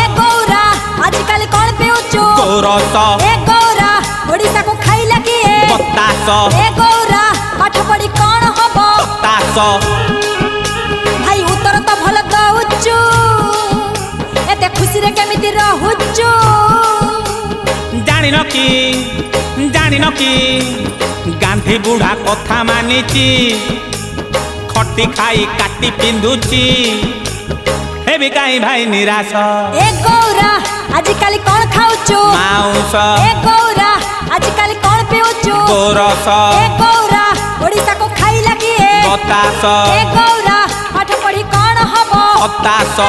ए गौरा आजकल कौन पिउचु गोरस ए गौरा ओडिसा को खाइला किए बतास ए गौरा पाठ पढ़ी कौन हबो बतास भाई उत्तर तो भल दउचु एते खुशी रे केमिति रहुचु जानिन कि गांधी बुढ़ा कथा मानिची खटी खाई काटी पिंधुची हे भी कहीं भाई निराश ए गौरा आजकल कौन खाउचु माउस ए गौरा आजकल कौन पिउचु गोरस ए गौरा ओडिसा को खाइला किए बतास ए गौरा पाठ पढ़ी कौन हबो बतास